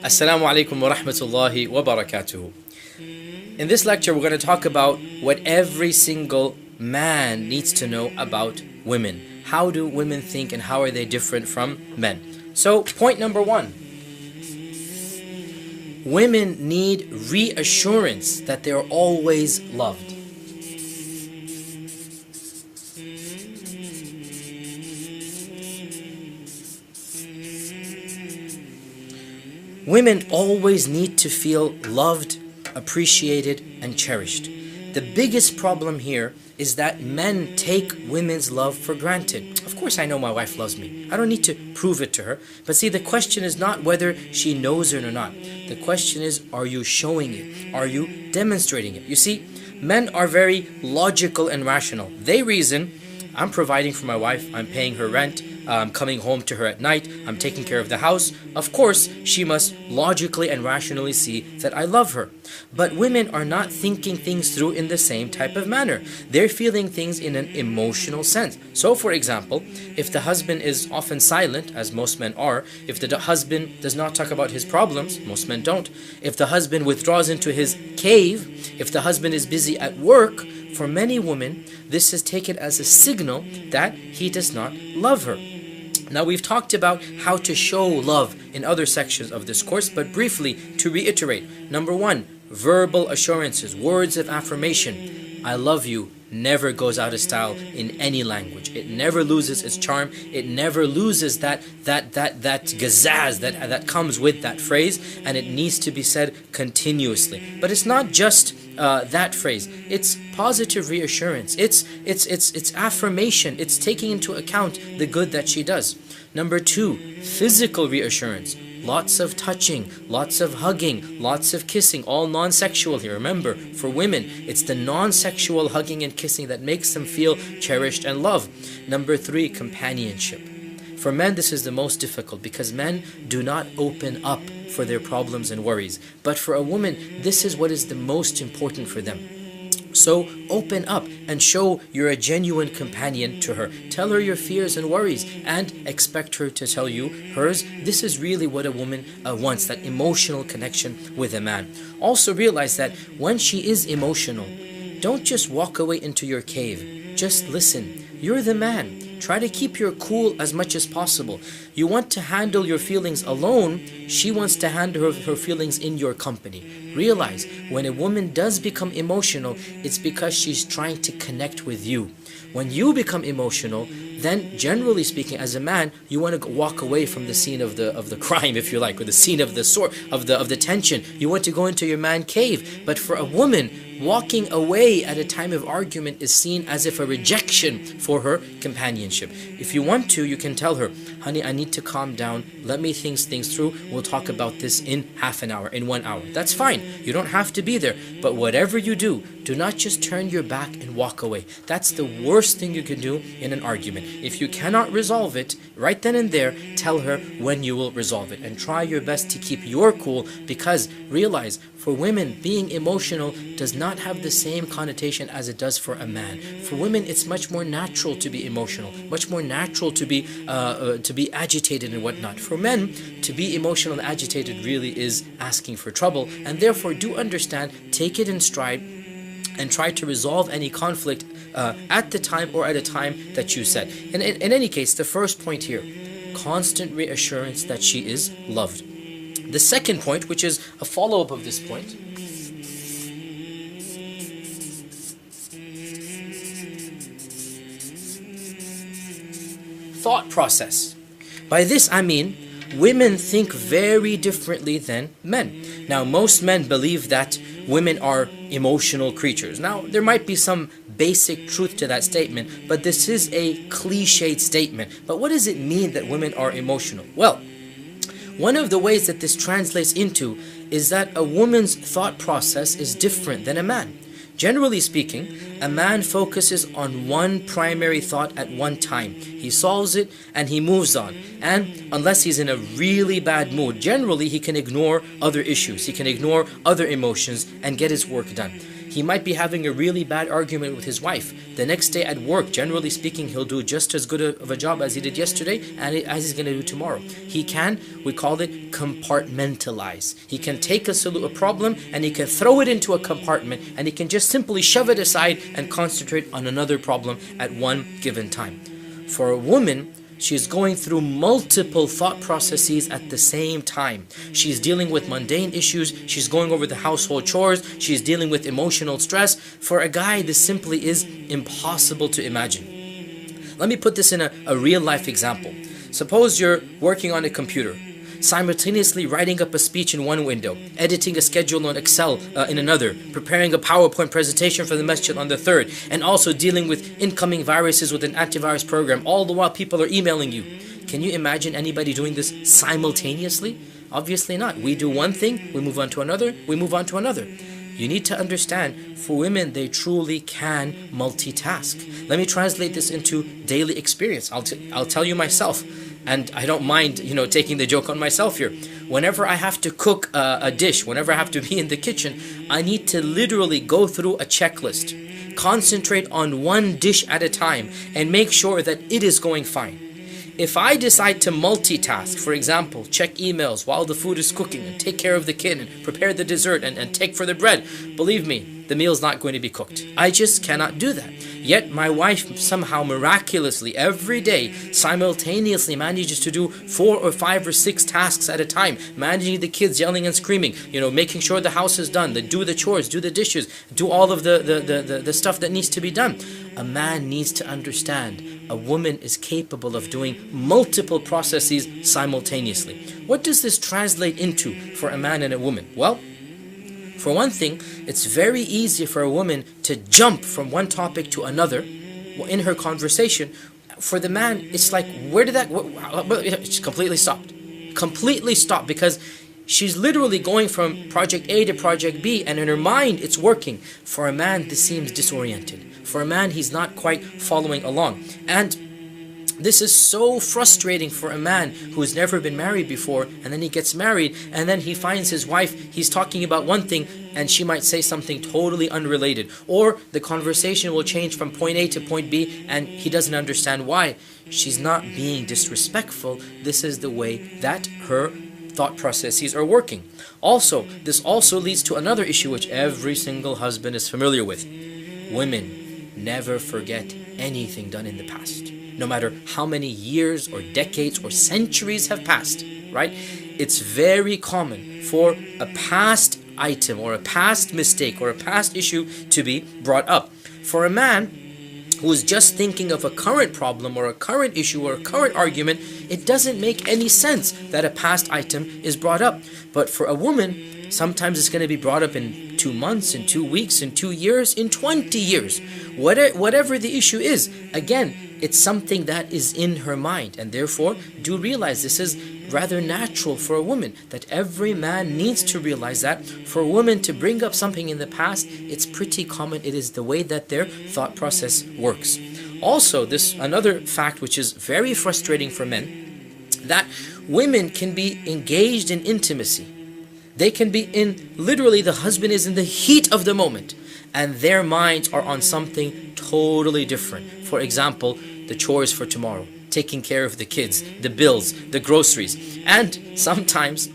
Assalamu alaikum wa rahmatullahi wa barakatuhu. In this lecture, we're going to talk about what every single man needs to know about women. How do women think and how are they different from men? So, point number one. Women need reassurance that they are always loved. Women always need to feel loved, appreciated, and cherished. The biggest problem here is that men take women's love for granted. Of course I know my wife loves me. I don't need to prove it to her. But see, the question is not whether she knows it or not. The question is, are you showing it? Are you demonstrating it? You see, men are very logical and rational. They reason, I'm providing for my wife, I'm paying her rent, I'm coming home to her at night, I'm taking care of the house. Of course, she must logically and rationally see that I love her. But women are not thinking things through in the same type of manner. They're feeling things in an emotional sense. So for example, if the husband is often silent, as most men are, if the husband does not talk about his problems, most men don't, if the husband withdraws into his cave, if the husband is busy at work, for many women, this is taken as a signal that he does not love her. Now, we've talked about how to show love in other sections of this course, but briefly, to reiterate, number one, verbal assurances, words of affirmation. I love you never goes out of style in any language. It never loses its charm. It never loses that gazaz that comes with that phrase, and it needs to be said continuously. But it's not just that phrase. It's positive reassurance. It's affirmation. It's taking into account the good that she does. Number two, physical reassurance. Lots of touching, lots of hugging, lots of kissing, all non-sexual here. Remember, for women, it's the non-sexual hugging and kissing that makes them feel cherished and loved. Number three, companionship. For men, this is the most difficult because men do not open up for their problems and worries. But for a woman, this is what is the most important for them. So open up and show you're a genuine companion to her. Tell her your fears and worries and expect her to tell you hers. This is really what a woman wants, that emotional connection with a man. Also realize that when she is emotional, don't just walk away into your cave. Just listen. You're the man. Try to keep your cool as much as possible. You want to handle your feelings alone. She wants to handle her feelings in your company. Realize, when a woman does become emotional, it's because she's trying to connect with you. When you become emotional, then generally speaking, as a man, you want to walk away from the scene of the crime, if you like, or the scene of the sword, of the tension. You want to go into your man cave. But for a woman, walking away at a time of argument is seen as if a rejection for her companionship. If you want to, you can tell her, honey, I need to calm down. Let me think things through. We'll talk about this in half an hour, in 1 hour. That's fine. You don't have to be there. But whatever you do not just turn your back and walk away. That's the worst thing you can do in an argument. If you cannot resolve it, right then and there, tell her when you will resolve it. And try your best to keep your cool, because realize, for women, being emotional does not have the same connotation as it does for a man. For women, it's much more natural to be emotional, much more natural to be agitated and whatnot. For men, to be emotional and agitated really is asking for trouble, and therefore do understand, take it in stride, and try to resolve any conflict at the time or at a time that you set. And in any case, the first point here, constant reassurance that she is loved. The second point, which is a follow-up of this point, thought process. By this I mean, women think very differently than men. Now, most men believe that women are emotional creatures. Now, there might be some basic truth to that statement, but this is a cliched statement. But what does it mean that women are emotional? Well, one of the ways that this translates into is that a woman's thought process is different than a man. Generally speaking, a man focuses on one primary thought at one time. He solves it and he moves on. And unless he's in a really bad mood, generally he can ignore other issues. He can ignore other emotions and get his work done. He might be having a really bad argument with his wife. The next day at work, generally speaking, he'll do just as good of a job as he did yesterday and as he's going to do tomorrow. He can, we call it compartmentalize. He can take a problem and he can throw it into a compartment, and he can just simply shove it aside and concentrate on another problem at one given time. For a woman, she's going through multiple thought processes at the same time. She's dealing with mundane issues, she's going over the household chores, she's dealing with emotional stress. For a guy, this simply is impossible to imagine. Let me put this in a real life example. Suppose you're working on a computer, simultaneously writing up a speech in one window, editing a schedule on Excel in another, preparing a PowerPoint presentation for the masjid on the third, and also dealing with incoming viruses with an antivirus program, all the while people are emailing you. Can you imagine anybody doing this simultaneously? Obviously not. We do one thing, we move on to another, we move on to another. You need to understand, for women, they truly can multitask. Let me translate this into daily experience. I'll tell you myself. And I don't mind, taking the joke on myself here. Whenever I have to cook a dish, whenever I have to be in the kitchen, I need to literally go through a checklist, concentrate on one dish at a time, and make sure that it is going fine. If I decide to multitask, for example, check emails while the food is cooking and take care of the kid and prepare the dessert and take for the bread, believe me, the meal's not going to be cooked. I just cannot do that. Yet my wife somehow miraculously every day simultaneously manages to do 4 or 5 or 6 tasks at a time, managing the kids yelling and screaming, making sure the house is done, do the chores, do the dishes, do all of the stuff that needs to be done. A man needs to understand a woman is capable of doing multiple processes simultaneously. What does this translate into for a man and a woman? Well, for one thing, it's very easy for a woman to jump from one topic to another in her conversation. For the man, it's like, it's completely stopped. Completely stopped, because she's literally going from project A to project B, and in her mind, it's working. For a man, this seems disoriented. For a man, he's not quite following along. And this is so frustrating for a man who has never been married before, and then he gets married, and then he finds his wife, he's talking about one thing, and she might say something totally unrelated. Or the conversation will change from point A to point B, and he doesn't understand why. She's not being disrespectful. This is the way that her thought processes are working. Also, this also leads to another issue which every single husband is familiar with. Women never forget anything done in the past. No matter how many years or decades or centuries have passed, right? It's very common for a past item or a past mistake or a past issue to be brought up. For a man who is just thinking of a current problem or a current issue or a current argument, it doesn't make any sense that a past item is brought up. But for a woman, sometimes it's going to be brought up in 2 months, in 2 weeks, in 2 years, in 20 years. Whatever the issue is, again, it's something that is in her mind, and therefore do realize this is rather natural for a woman, that every man needs to realize that. For a woman to bring up something in the past, it's pretty common. It is the way that their thought process works. Also, this another fact which is very frustrating for men, that women can be engaged in intimacy. They can be literally the husband is in the heat of the moment, and their minds are on something totally different. For example, the chores for tomorrow, taking care of the kids, the bills, the groceries. And sometimes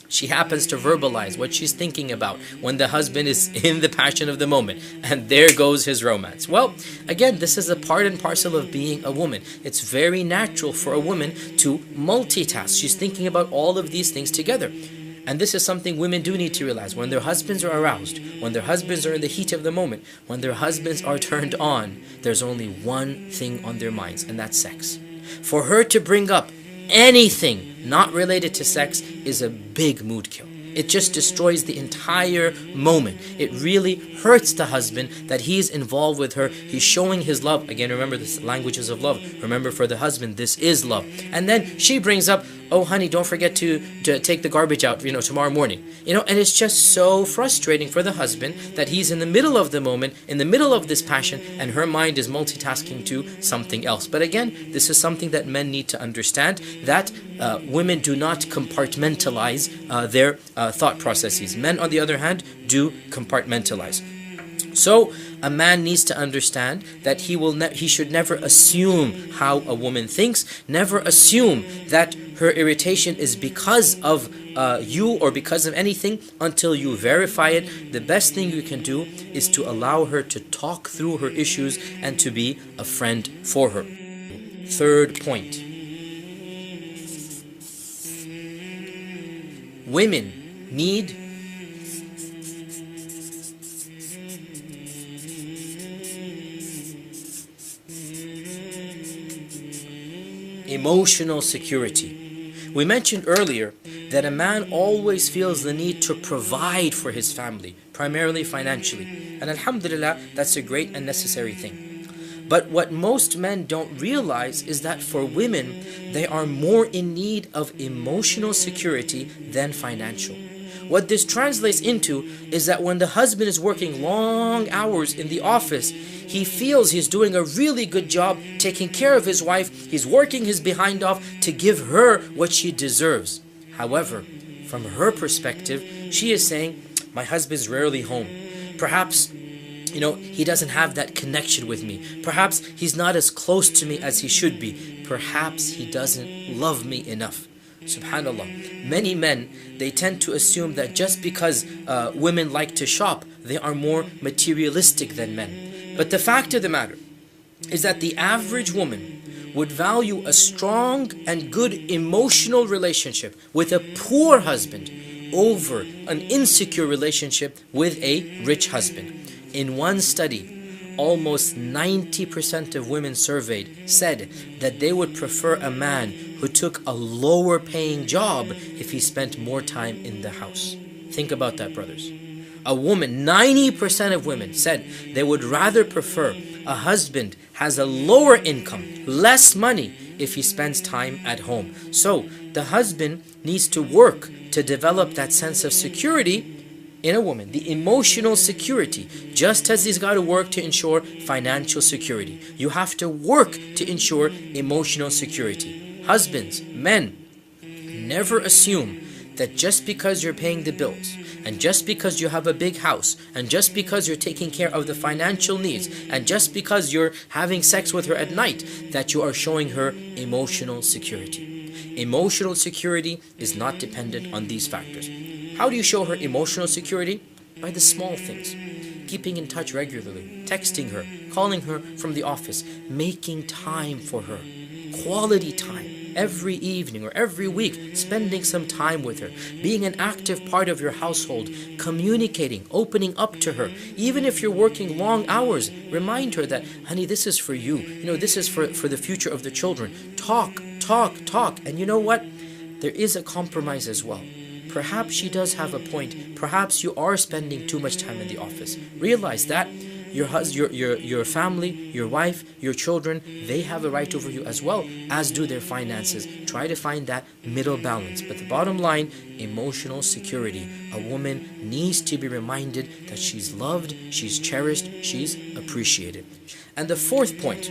she happens to verbalize what she's thinking about when the husband is in the passion of the moment, and there goes his romance. Well, again, this is a part and parcel of being a woman. It's very natural for a woman to multitask. She's thinking about all of these things together. And this is something women do need to realize. When their husbands are aroused, when their husbands are in the heat of the moment, when their husbands are turned on, there's only one thing on their minds, and that's sex. For her to bring up anything not related to sex is a big mood kill. It just destroys the entire moment. It really hurts the husband that he's involved with her. He's showing his love. Again, remember the languages of love. Remember, for the husband, this is love. And then she brings up, oh honey, don't forget to take the garbage out, tomorrow morning. And it's just so frustrating for the husband that he's in the middle of the moment, in the middle of this passion, and her mind is multitasking to something else. But again, this is something that men need to understand, that women do not compartmentalize their thought processes. Men, on the other hand, do compartmentalize. So a man needs to understand that he should never assume how a woman thinks, never assume that her irritation is because of you or because of anything until you verify it. The best thing you can do is to allow her to talk through her issues and to be a friend for her. Third point. Women need emotional security. We mentioned earlier that a man always feels the need to provide for his family, primarily financially. And alhamdulillah, that's a great and necessary thing. But what most men don't realize is that for women, they are more in need of emotional security than financial. What this translates into is that when the husband is working long hours in the office, he feels he's doing a really good job taking care of his wife. He's working his behind off to give her what she deserves. However, from her perspective, she is saying, my husband's rarely home. Perhaps, he doesn't have that connection with me. Perhaps he's not as close to me as he should be. Perhaps he doesn't love me enough. Subhanallah. Many men, they tend to assume that just because women like to shop, they are more materialistic than men. But the fact of the matter is that the average woman would value a strong and good emotional relationship with a poor husband over an insecure relationship with a rich husband. In one study, almost 90% of women surveyed said that they would prefer a man who took a lower paying job if he spent more time in the house. Think about that, brothers. A woman, 90% of women said they would rather prefer a husband has a lower income, less money if he spends time at home. So the husband needs to work to develop that sense of security in a woman, the emotional security, just as he's got to work to ensure financial security. You have to work to ensure emotional security. Husbands, men, never assume that just because you're paying the bills, and just because you have a big house, and just because you're taking care of the financial needs, and just because you're having sex with her at night, that you are showing her emotional security. Emotional security is not dependent on these factors. How do you show her emotional security? By the small things. Keeping in touch regularly, texting her, calling her from the office, making time for her, quality time. Every evening or every week, spending some time with her, being an active part of your household, communicating, opening up to her. Even if you're working long hours, remind her that, honey, this is for you. This is for the future of the children. Talk. And you know what? There is a compromise as well. Perhaps she does have a point. Perhaps you are spending too much time in the office. Realize that your family, your wife, your children, they have a right over you as well, as do their finances. Try to find that middle balance. But the bottom line, emotional security. A woman needs to be reminded that she's loved, she's cherished, she's appreciated. And the fourth point,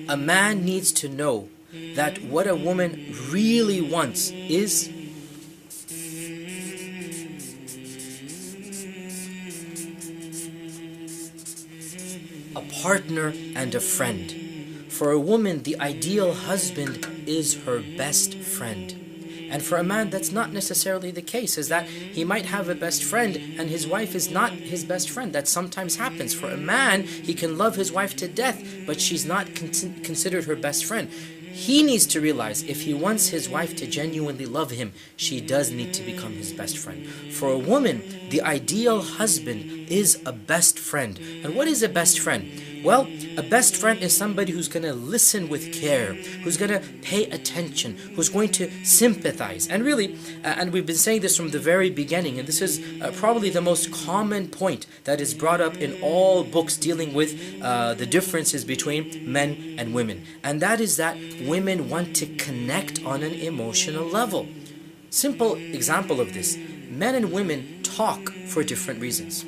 a man needs to know that what a woman really wants is a partner and a friend. For a woman, the ideal husband is her best friend. And for a man, that's not necessarily the case, is that he might have a best friend and his wife is not his best friend. That sometimes happens. For a man, he can love his wife to death, but she's not considered her best friend. He needs to realize if he wants his wife to genuinely love him, she does need to become his best friend. For a woman, the ideal husband is a best friend. And what is a best friend? Well, a best friend is somebody who's going to listen with care, who's going to pay attention, who's going to sympathize. And really, and we've been saying this from the very beginning, and this is probably the most common point that is brought up in all books dealing with the differences between men and women. And that is that women want to connect on an emotional level. Simple example of this, men and women talk for different reasons.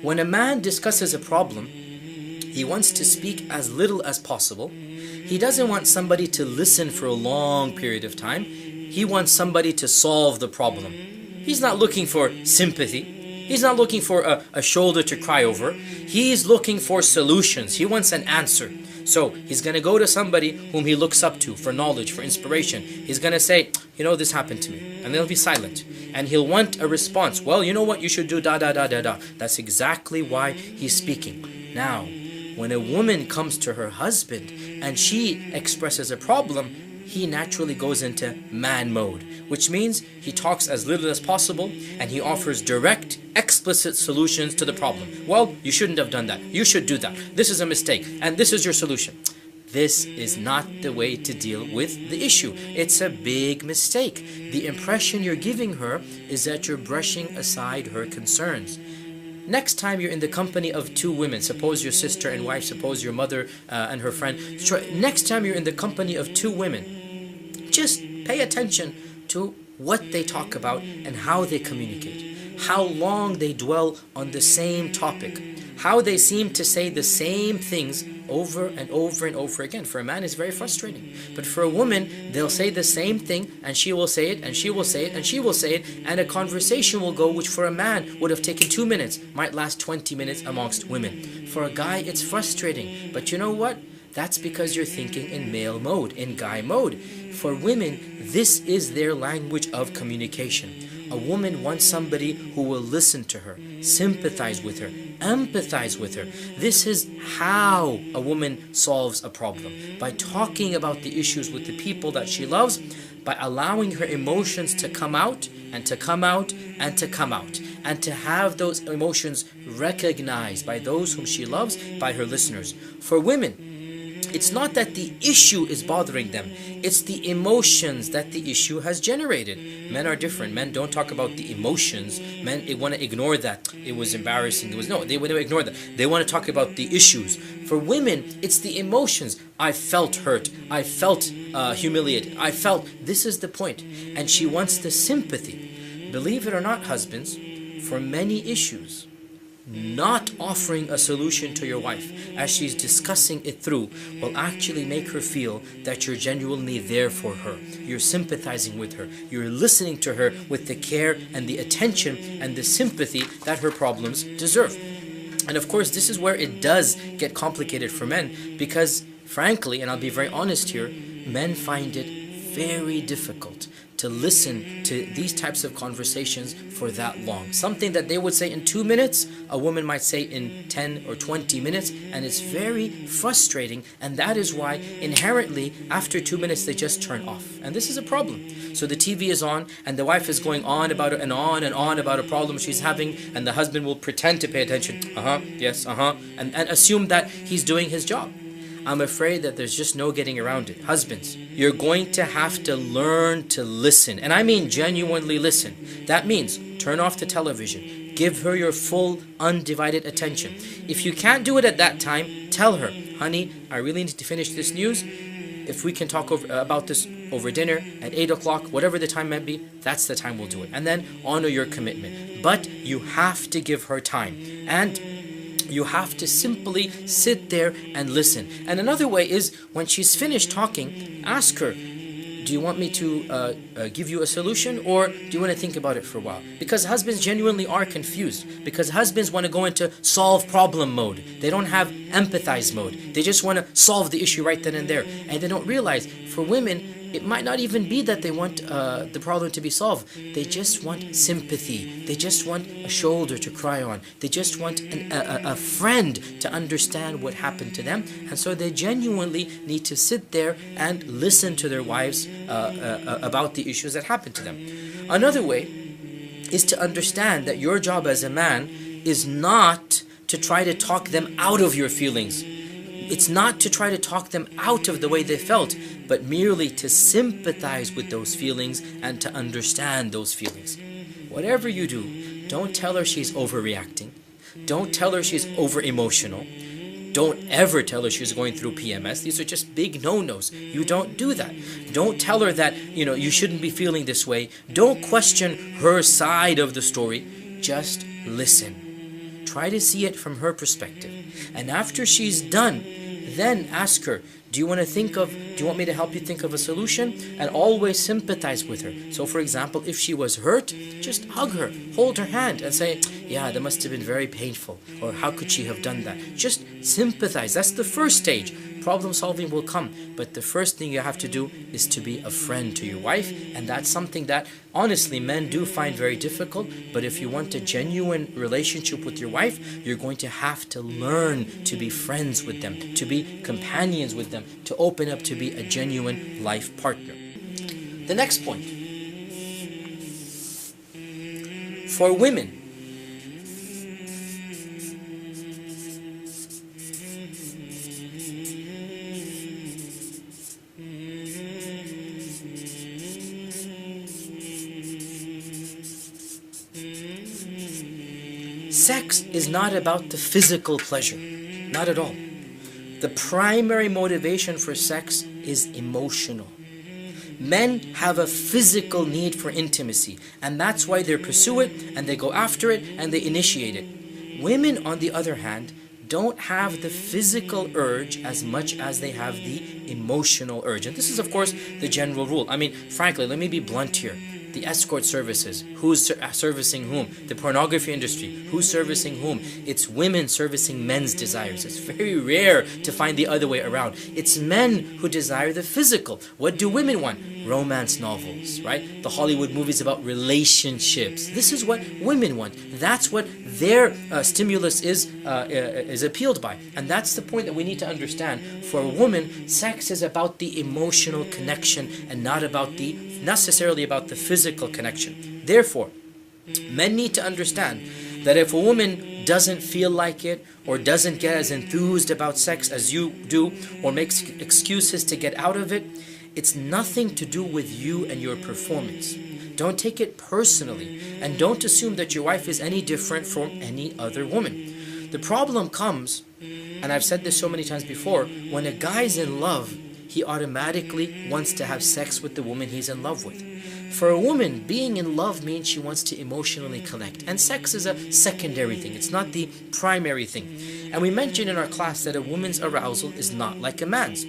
When a man discusses a problem, he wants to speak as little as possible. He doesn't want somebody to listen for a long period of time. He wants somebody to solve the problem. He's not looking for sympathy. He's not looking for a shoulder to cry over. He's looking for solutions. He wants an answer. So he's going to go to somebody whom he looks up to for knowledge, for inspiration. He's going to say, you know, this happened to me. And they'll be silent. And he'll want a response. Well, you know what? You should do da da da da da. That's exactly why he's speaking. Now, when a woman comes to her husband and she expresses a problem, he naturally goes into man mode, which means he talks as little as possible and he offers direct, explicit solutions to the problem. Well, you shouldn't have done that. You should do that. This is a mistake and this is your solution. This is not the way to deal with the issue. It's a big mistake. The impression you're giving her is that you're brushing aside her concerns. Next time you're in the company of two women, suppose your sister and wife, suppose your mother and her friend. Next time you're in the company of two women, just pay attention to what they talk about and how they communicate. How long they dwell on the same topic. How they seem to say the same things over and over and over again. For a man, it's very frustrating. But for a woman, they'll say the same thing and she will say it and she will say it and she will say it, and a conversation will go which for a man would have taken 2 minutes, might last 20 minutes amongst women. For a guy, it's frustrating. But you know what? That's because you're thinking in male mode, in guy mode. For women, this is their language of communication. A woman wants somebody who will listen to her, sympathize with her, empathize with her. This is how a woman solves a problem. By talking about the issues with the people that she loves, by allowing her emotions to come out, and to come out, and to come out, and to have those emotions recognized by those whom she loves, by her listeners. For women, it's not that the issue is bothering them. It's the emotions that the issue has generated. Men are different. Men don't talk about the emotions. Men, they want to ignore that. It was embarrassing. They want to ignore that. They want to talk about the issues. For women, it's the emotions. I felt hurt. I felt humiliated. I felt. This is the point. And she wants the sympathy. Believe it or not, husbands, for many issues, not offering a solution to your wife as she's discussing it through will actually make her feel that you're genuinely there for her. You're sympathizing with her. You're listening to her with the care and the attention and the sympathy that her problems deserve. And of course, this is where it does get complicated for men, because frankly, and I'll be very honest here, men find it very difficult to listen to these types of conversations for that long. Something that they would say in 2 minutes, a woman might say in 10 or 20 minutes, and it's very frustrating, and that is why inherently after 2 minutes they just turn off. And this is a problem. So the TV is on and the wife is going on about it and on about a problem she's having, and the husband will pretend to pay attention, yes, and assume that he's doing his job. I'm afraid that there's just no getting around it. Husbands, you're going to have to learn to listen. And I mean genuinely listen. That means turn off the television. Give her your full, undivided attention. If you can't do it at that time, tell her, honey, I really need to finish this news. If we can talk about this over dinner at 8 o'clock, whatever the time might be, that's the time we'll do it. And then honor your commitment. But you have to give her time. And you have to simply sit there and listen. And another way is, when she's finished talking, ask her, do you want me to give you a solution, or do you want to think about it for a while? Because husbands genuinely are confused. Because husbands want to go into solve problem mode. They don't have empathize mode. They just want to solve the issue right then and there. And they don't realize, for women, it might not even be that they want the problem to be solved. They just want sympathy. They just want a shoulder to cry on. They just want a friend to understand what happened to them. And so they genuinely need to sit there and listen to their wives about the issues that happened to them. Another way is to understand that your job as a man is not to try to talk them out of your feelings. It's not to try to talk them out of the way they felt, but merely to sympathize with those feelings and to understand those feelings. Whatever you do, don't tell her she's overreacting. Don't tell her she's over-emotional. Don't ever tell her she's going through PMS. These are just big no-nos. You don't do that. Don't tell her that, you shouldn't be feeling this way. Don't question her side of the story. Just listen. Try to see it from her perspective. And after she's done, then ask her, do you want me to help you think of a solution? And always sympathize with her. So for example, if she was hurt, just hug her, hold her hand and say, yeah, that must have been very painful. Or how could she have done that? Just sympathize. That's the first stage. Problem solving will come. But the first thing you have to do is to be a friend to your wife. And that's something that honestly men do find very difficult. But if you want a genuine relationship with your wife, you're going to have to learn to be friends with them, to be companions with them, to open up to be a genuine life partner. The next point. For women, sex is not about the physical pleasure. Not at all. The primary motivation for sex is emotional. Men have a physical need for intimacy, and that's why they pursue it, and they go after it, and they initiate it. Women, on the other hand, don't have the physical urge as much as they have the emotional urge. And this is, of course, the general rule. I mean, frankly, let me be blunt here. The escort services, who's servicing whom? The pornography industry, who's servicing whom? It's women servicing men's desires. It's very rare to find the other way around. It's men who desire the physical. What do women want? Romance novels, right? The Hollywood movies about relationships. This is what women want. That's what their stimulus is appealed by. And that's the point that we need to understand. For a woman, sex is about the emotional connection and not necessarily about the physical connection. Therefore, men need to understand that if a woman doesn't feel like it or doesn't get as enthused about sex as you do or makes excuses to get out of it, it's nothing to do with you and your performance. Don't take it personally, and don't assume that your wife is any different from any other woman. The problem comes, and I've said this so many times before, when a guy's in love, he automatically wants to have sex with the woman he's in love with. For a woman, being in love means she wants to emotionally connect. And sex is a secondary thing. It's not the primary thing. And we mentioned in our class that a woman's arousal is not like a man's.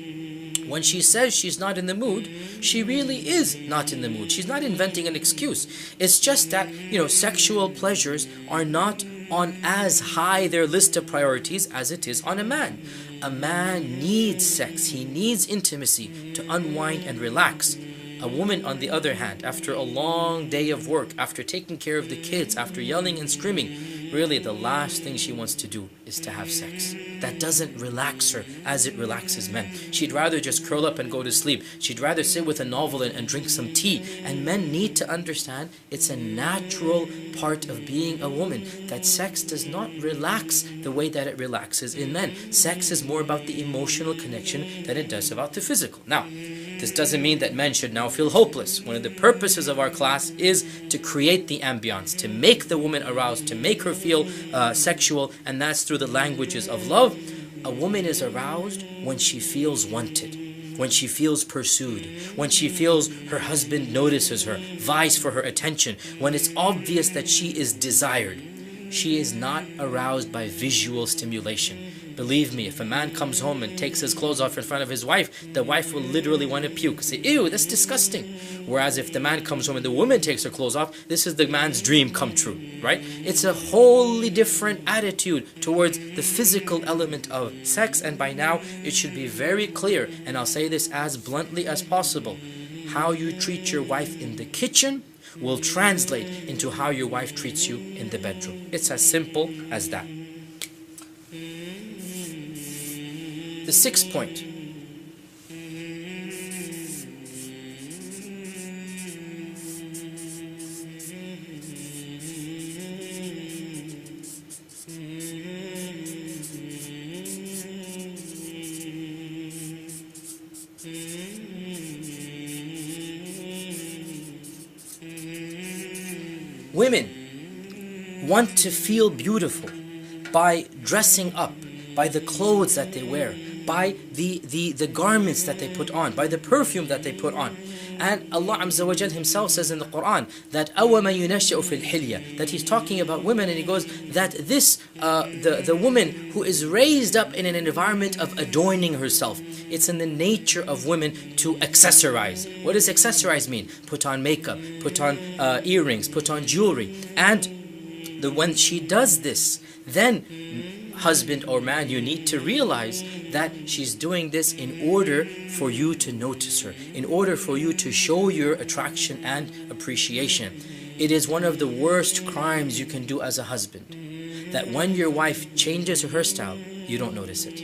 When she says she's not in the mood, she really is not in the mood. She's not inventing an excuse. It's just that, sexual pleasures are not on as high their list of priorities as it is on a man. A man needs sex. He needs intimacy to unwind and relax. A woman, on the other hand, after a long day of work, after taking care of the kids, after yelling and screaming, really the last thing she wants to do is to have sex. That doesn't relax her as it relaxes men. She'd rather just curl up and go to sleep. She'd rather sit with a novel and drink some tea. And men need to understand it's a natural part of being a woman, that sex does not relax the way that it relaxes in men. Sex is more about the emotional connection than it does about the physical. Now, this doesn't mean that men should now feel hopeless. One of the purposes of our class is to create the ambience, to make the woman aroused, to make her feel sexual, and that's through the languages of love. A woman is aroused when she feels wanted, when she feels pursued, when she feels her husband notices her, vies for her attention, when it's obvious that she is desired. She is not aroused by visual stimulation. Believe me, if a man comes home and takes his clothes off in front of his wife, the wife will literally want to puke. Say, ew, that's disgusting. Whereas if the man comes home and the woman takes her clothes off, this is the man's dream come true, right? It's a wholly different attitude towards the physical element of sex, and by now it should be very clear, and I'll say this as bluntly as possible. How you treat your wife in the kitchen will translate into how your wife treats you in the bedroom. It's as simple as that. The sixth point. Women want to feel beautiful by dressing up, by the clothes that they wear, by the garments that they put on, by the perfume that they put on. And Allah Azza wa Jal Himself says in the Quran that أَوَمَا يُنَشَّأُ فِي الْحِلْيَةِ, that He's talking about women, and He goes that this the woman who is raised up in an environment of adorning herself, it's in the nature of women to accessorize. What does accessorize mean? Put on makeup, put on earrings, put on jewelry. And when she does this, then husband or man, you need to realize that she's doing this in order for you to notice her, in order for you to show your attraction and appreciation. It is one of the worst crimes you can do as a husband, that when your wife changes her hairstyle, you don't notice it.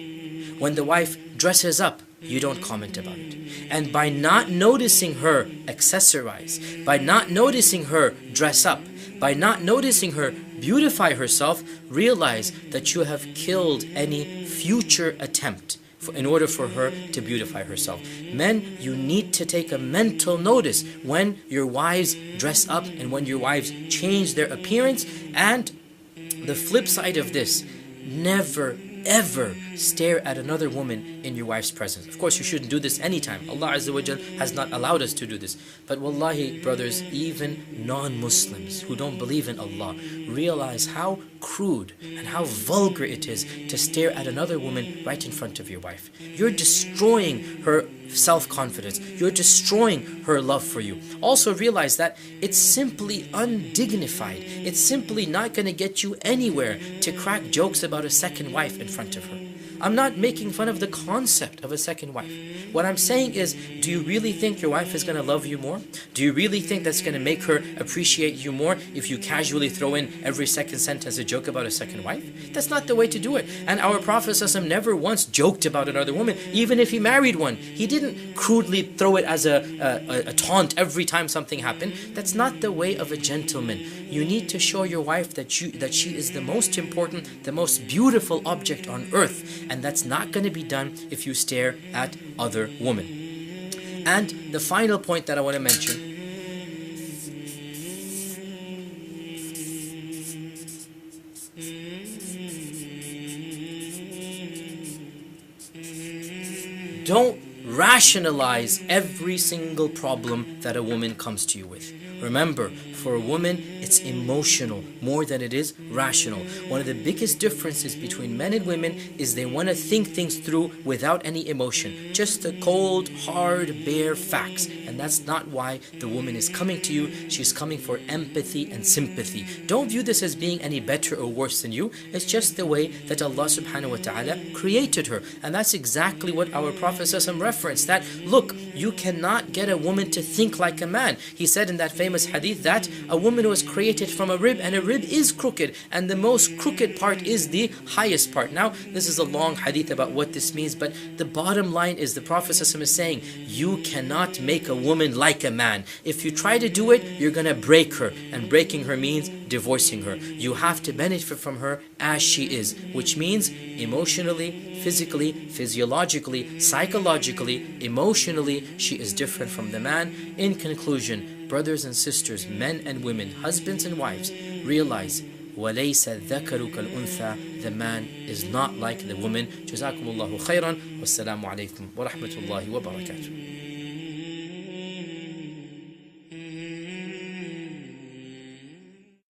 When the wife dresses up, you don't comment about it. And by not noticing her accessorize, by not noticing her dress up, by not noticing her beautify herself, realize that you have killed any future attempt in order for her to beautify herself. Men, you need to take a mental notice when your wives dress up and when your wives change their appearance. And the flip side of this, never ever stare at another woman in your wife's presence. Of course, you shouldn't do this anytime. Allah Azza wa Jal has not allowed us to do this. But wallahi, brothers, even non-Muslims who don't believe in Allah realize how crude and how vulgar it is to stare at another woman right in front of your wife. You're destroying her self-confidence. You're destroying her love for you. Also realize that it's simply undignified. It's simply not going to get you anywhere to crack jokes about a second wife in front of her. I'm not making fun of the concept of a second wife. What I'm saying is, do you really think your wife is going to love you more? Do you really think that's going to make her appreciate you more if you casually throw in every second sentence a joke about a second wife? That's not the way to do it. And our Prophet ﷺ never once joked about another woman, even if he married one. He didn't crudely throw it as a taunt every time something happened. That's not the way of a gentleman. You need to show your wife that she is the most important, the most beautiful object on earth. And that's not going to be done if you stare at other women. And the final point that I want to mention, don't rationalize every single problem that a woman comes to you with. Remember, for a woman, it's emotional more than it is rational. One of the biggest differences between men and women is they want to think things through without any emotion. Just the cold, hard, bare facts. And that's not why the woman is coming to you. She's coming for empathy and sympathy. Don't view this as being any better or worse than you. It's just the way that Allah subhanahu wa ta'ala created her. And that's exactly what our Prophet ﷺ referenced. That, look, you cannot get a woman to think like a man. He said in that famous hadith that a woman was created from a rib, and a rib is crooked, and the most crooked part is the highest part. Now, this is a long hadith about what this means, but the bottom line is the Prophet ﷺ is saying, you cannot make a woman like a man. If you try to do it, you're going to break her, and breaking her means divorcing her. You have to benefit from her as she is, which means emotionally, physically, physiologically, psychologically, emotionally, she is different from the man. In conclusion, brothers and sisters, men and women, husbands and wives, realize وَلَيْسَ الذَّكَرُ كَالْأُنْثَى, the man is not like the woman. جزاكم الله خيرا والسلام عليكم ورحمة الله وبركاته.